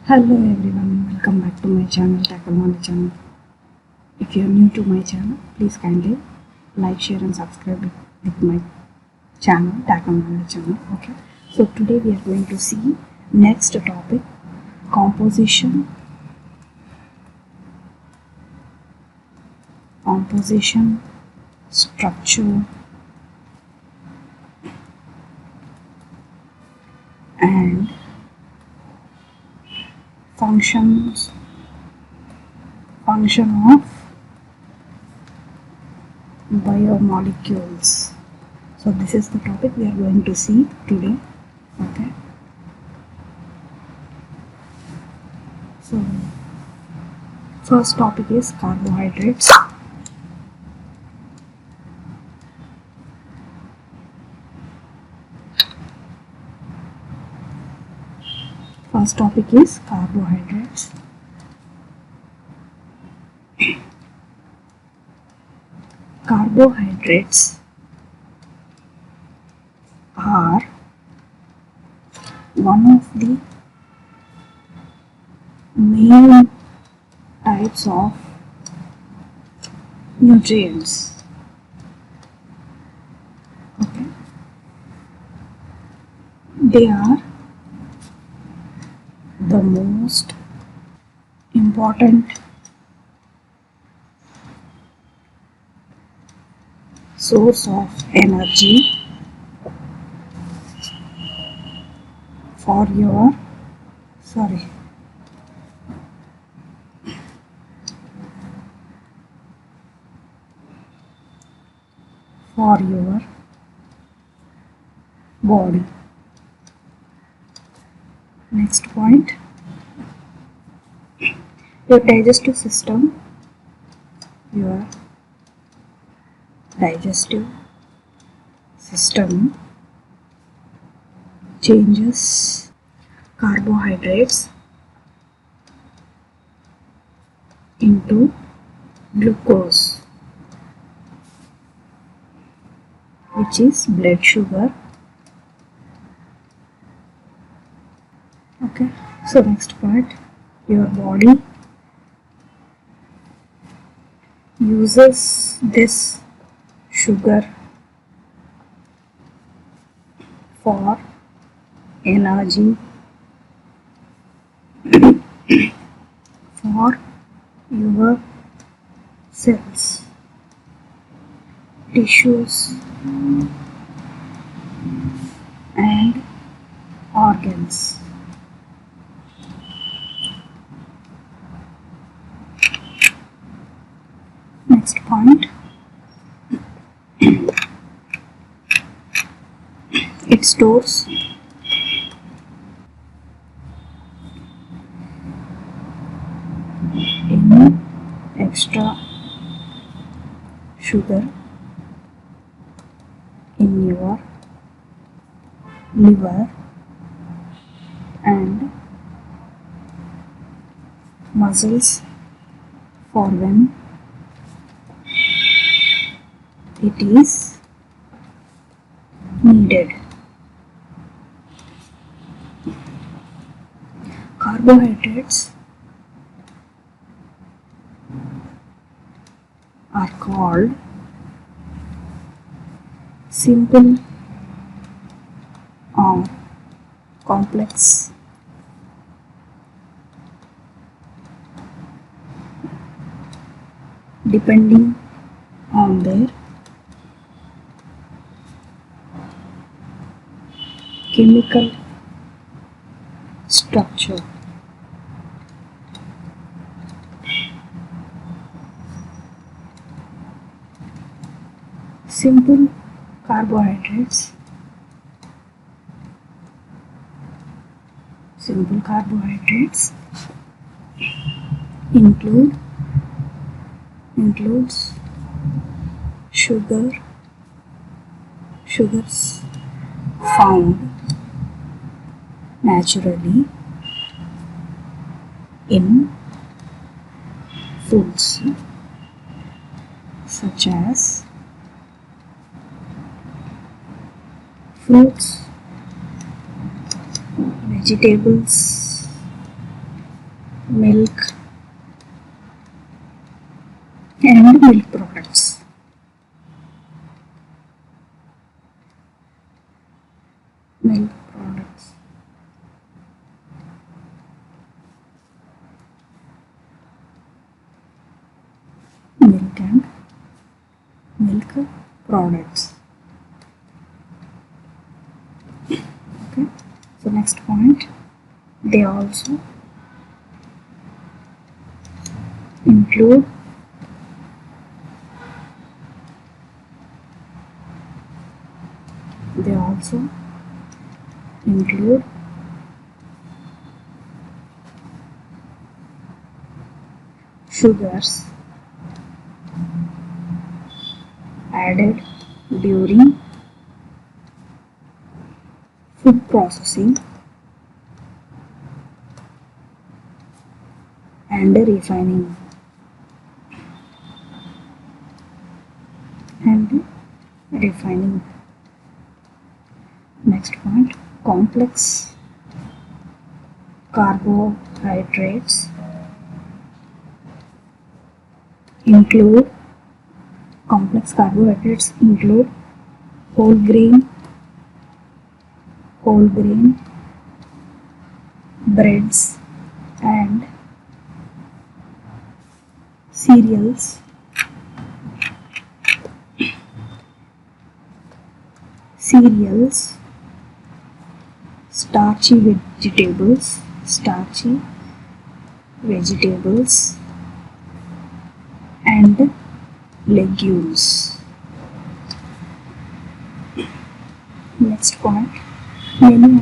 Hello everyone, welcome back to my channel Tackleknowledgechannel. If you are new to my channel, please kindly like, share and subscribe with my channel Tackleknowledgechannel. Okay, so today we are going to see next topic, composition, structure and function of biomolecules. So this is the topic we are going to see today. Okay, so first topic is carbohydrates. First topic is carbohydrates. Carbohydrates are one of the main types of nutrients. Okay, they are the most important source of energy for your body. Next point, your digestive system changes carbohydrates into glucose, which is blood sugar. Okay, so next part, your body uses this sugar for energy for your cells, tissues and organs. Next point, it stores any extra sugar in your liver and muscles for when it is needed. Carbohydrates are called simple or complex depending on their chemical structure. Simple carbohydrates includes sugars found naturally in foods such as fruits, vegetables, milk and milk products. Milk products. Milk and milk products. Okay. So next point, they also include sugars added during food processing and refining. Next point, complex carbohydrates include whole grain breads and cereals, starchy vegetables and legumes. Next point, many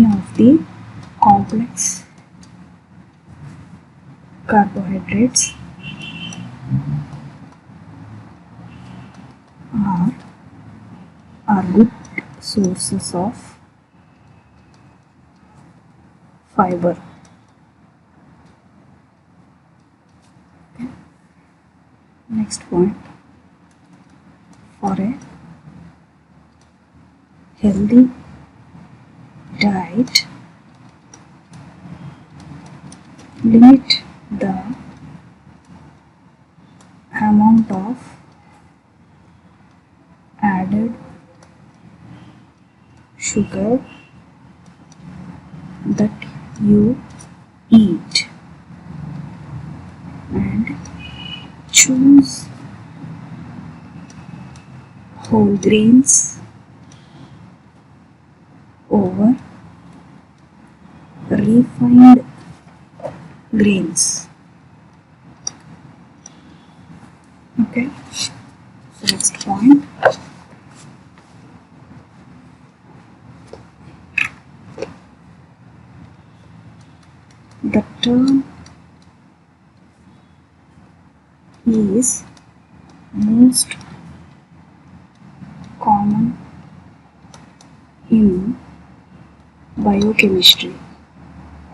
of the complex carbohydrates are good sources of fiber. Next point, for a healthy diet, limit the amount of added sugar that you eat and choose whole grains over refined grains. Okay, so next point, the term is most common in biochemistry.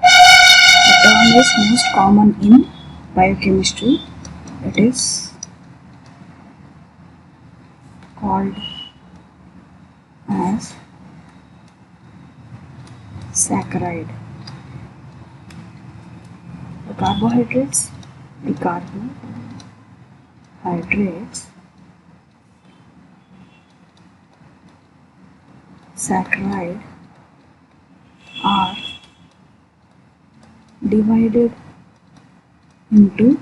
The term is most common in biochemistry. It is called as saccharide. The carbohydrates saccharide are divided into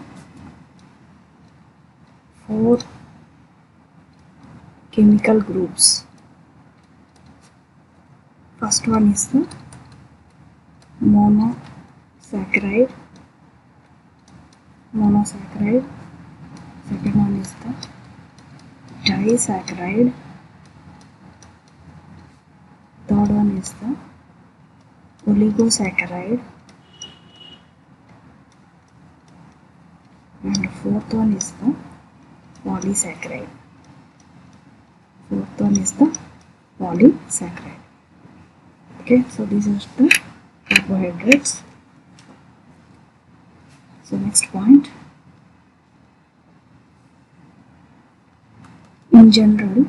4 chemical groups. First one is the monosaccharide. Second one is the disaccharide. Third one is the oligosaccharide. And fourth one is the polysaccharide. Okay, so these are the carbohydrates. So next point, in general,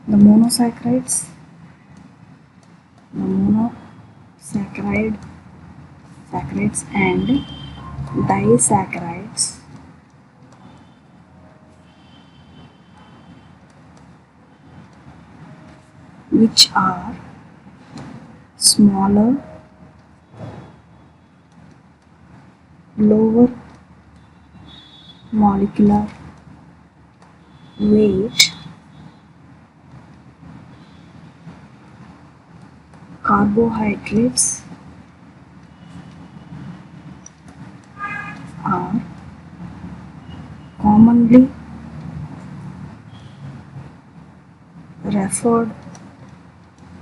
the monosaccharides saccharides and disaccharides which are smaller, lower molecular weight carbohydrates are commonly referred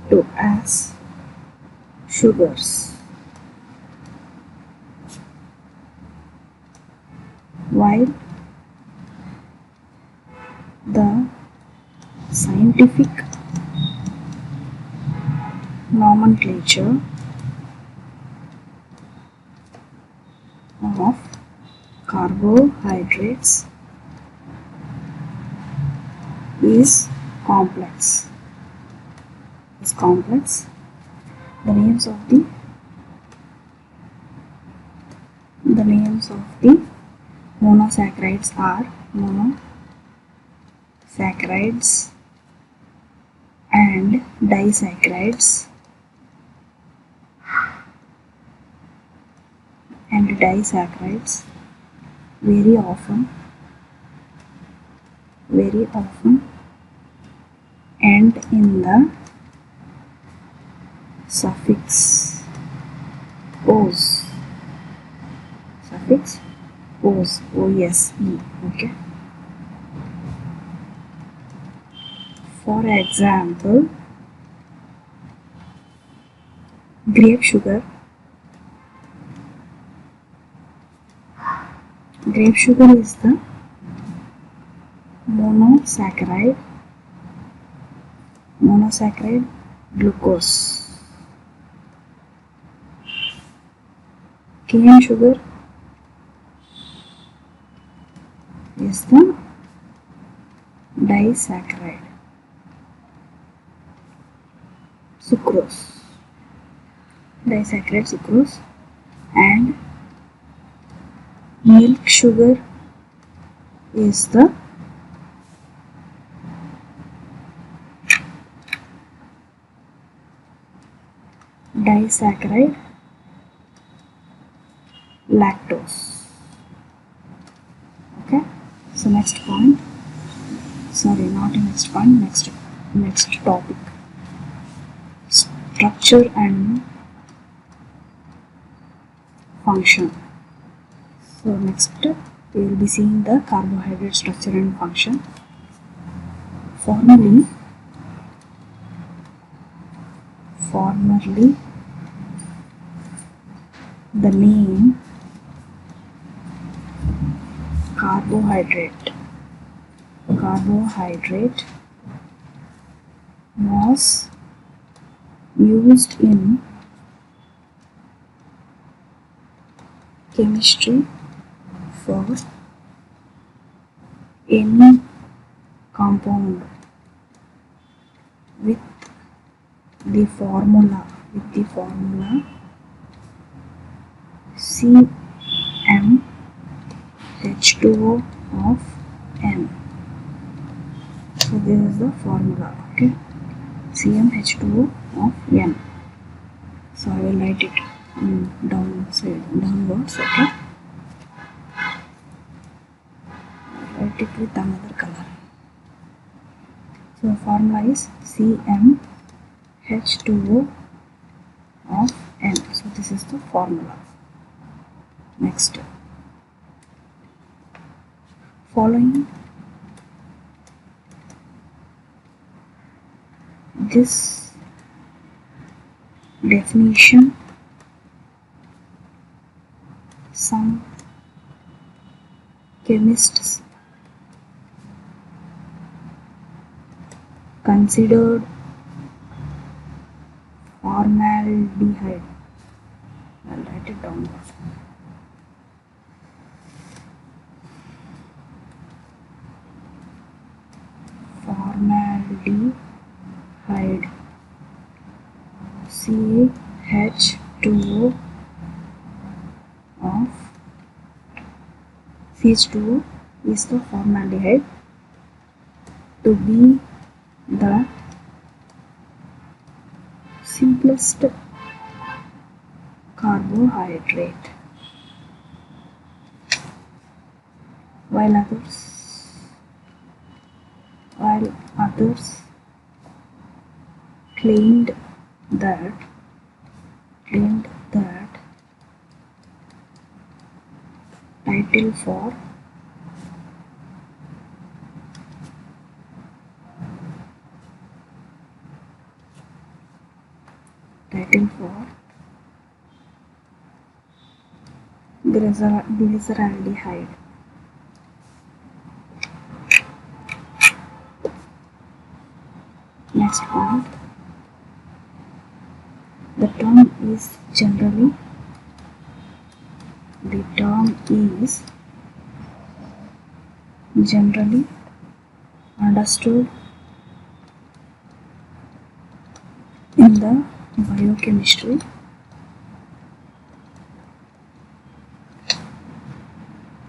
to as sugars, while the scientific nomenclature of carbohydrates is complex. The names of the monosaccharides are monosaccharides and disaccharides very often end in the suffix ose, ose. Okay. For example, grape sugar is the monosaccharide glucose. Cane sugar is the disaccharide sucrose, and milk sugar is the disaccharide lactose. Okay, so next topic, structure and function. So next we will be seeing the carbohydrate structure and function. Formerly the name carbohydrate was used in chemistry for any compound with the formula CmH2O of N. So this is the formula, okay? CmH2O of N. So I will write it downwards, okay? Write it with another color. So the formula is CmH2O of N. So this is the formula. Next, following this definition, some chemists considered formaldehyde. I'll write it down. Formaldehyde, CH2O 2 of CH2 is the formaldehyde to be the simplest carbohydrate, while others claimed that title for glyceraldehyde. Next point, the term is generally understood in the biochemistry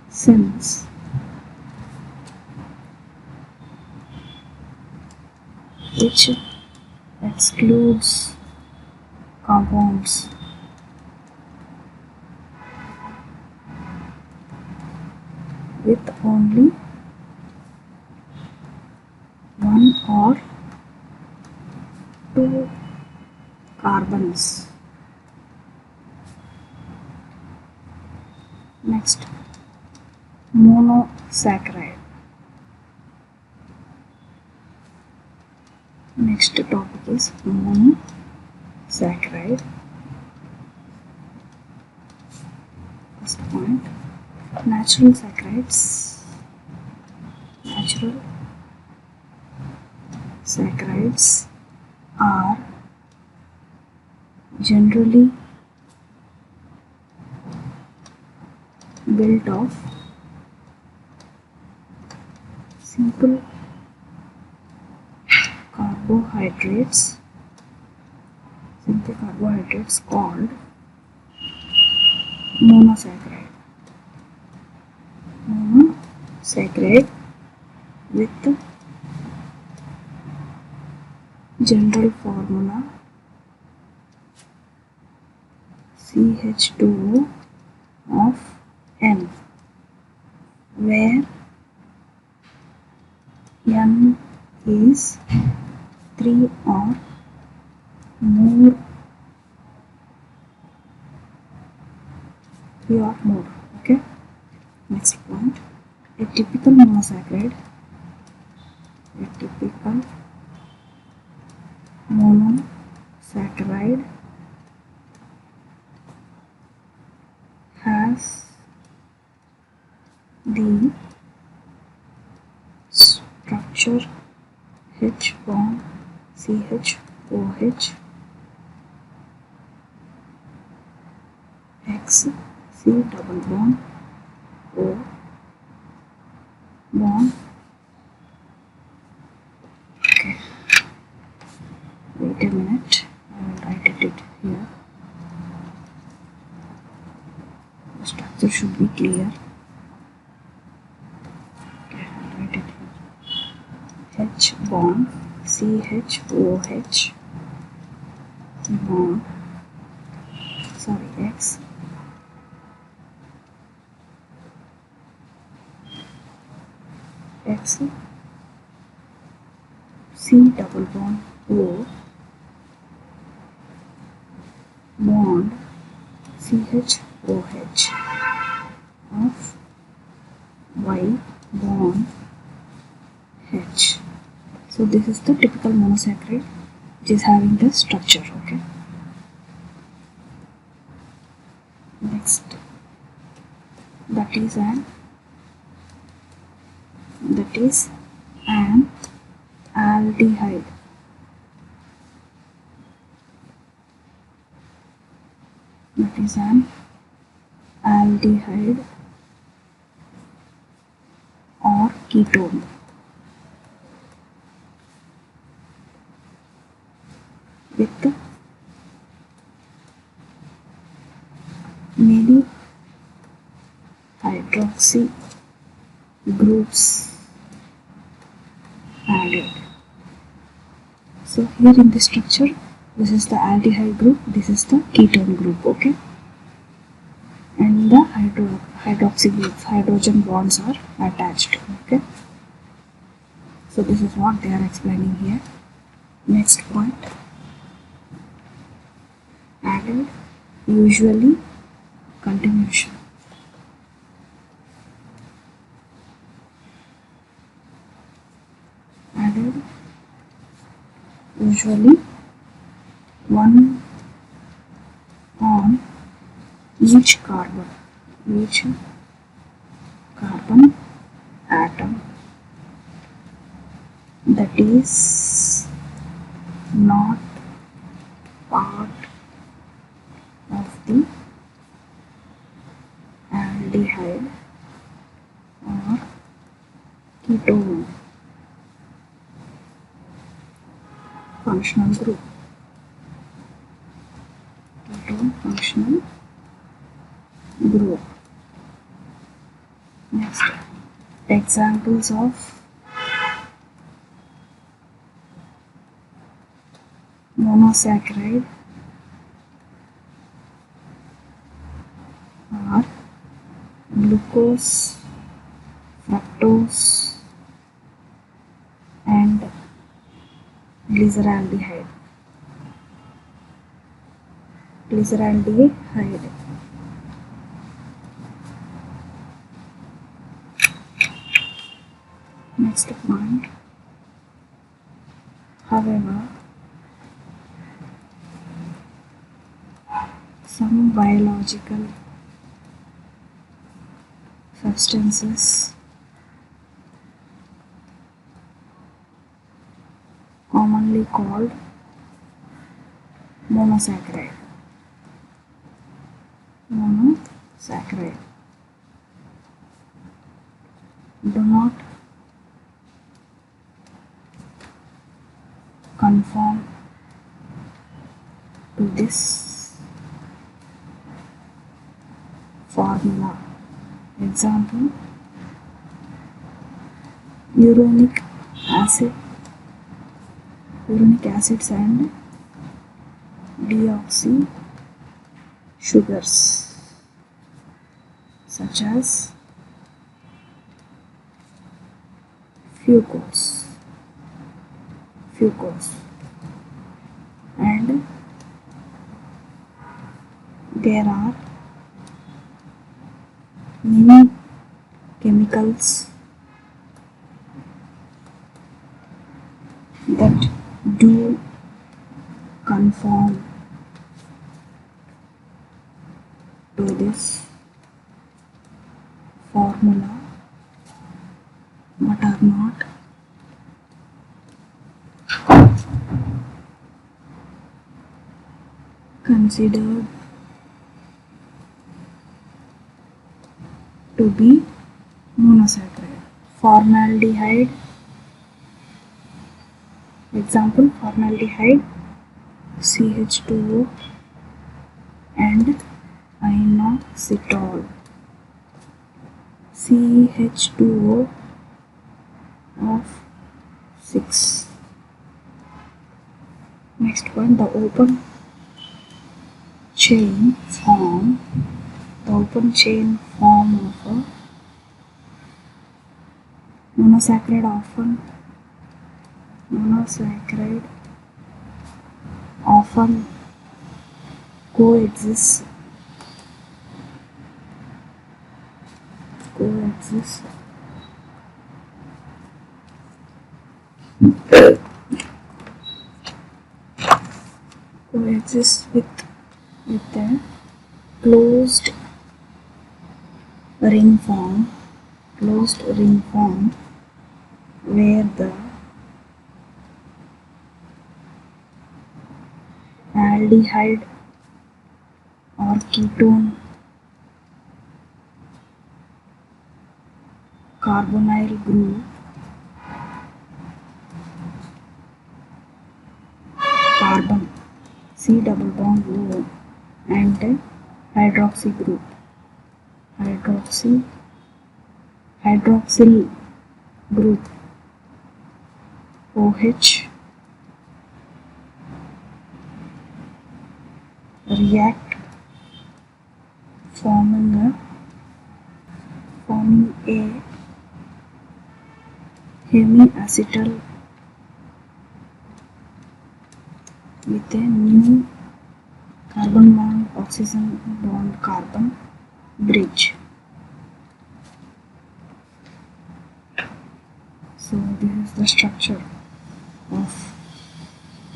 sense, which excludes compounds with only one or two carbons. Next, monosaccharide. Next topic is monosaccharide. First point, natural saccharides are generally built of simple carbohydrates called monosaccharide with the general formula CH2 of N, where N is 3 or more. Okay. Next point, a typical monosaccharide has the structure H bond CHOH, X C double bond O bond. Okay, wait a minute, I will write it here. The structure should be clear. Okay, I'll write it here. H bond CHOH bond, X C double bond O bond CHOH of Y bond H. So this is the typical monosaccharide which is having the structure. Okay. Next, that is an aldehyde. That is an aldehyde or ketone with hydroxy groups added. So here in this structure, this is the aldehyde group, this is the ketone group, okay? And the hydroxy groups, hydrogen bonds are attached, okay? So this is what they are explaining here. Next point, added, usually continuation. Added, usually one on each carbon atom that is not part of the aldehyde or ketone functional group. Ketone functional group. Next, examples of monosaccharide are glucose, fructose, and glyceraldehyde. Next point, however, some biological substances commonly called monosaccharide do not conform to this formula. Example, uronic acids and deoxy sugars such as fucose, and there are many chemicals that do conform to this formula but are not considered to be monosaccharide. Formaldehyde, example, formaldehyde, CH2O and inositol, CH2O of 6. Next one, the open chain form of a monosaccharide often coexist with a closed ring form where the aldehyde or ketone carbonyl group carbon C double bond O and hydroxy group hydroxyl group OH react forming a hemiacetal with a new carbon bond oxygen bond carbon bridge. So this is the structure of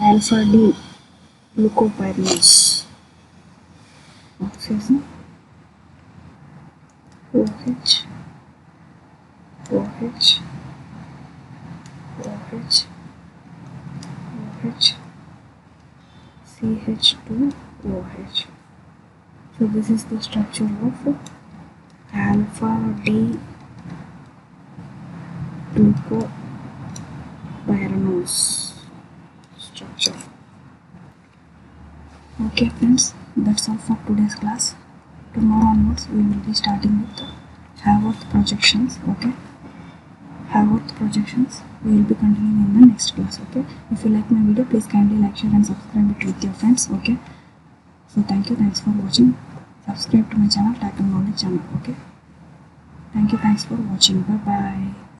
alpha D glucopyranose. Oxygen OH OH OH OH CH2OH. So this is the structure of alpha D glucopyranose structure. Okay friends, that's all for today's class. Tomorrow onwards we will be starting with the Haworth projections. Okay, Haworth projections we will be continuing in the next class. Okay, if you like my video, please kindly like, share and subscribe it with your friends. Okay, so thanks for watching. Subscribe to my channel, Tackleknowledgechannel. Okay, thanks for watching. Bye bye.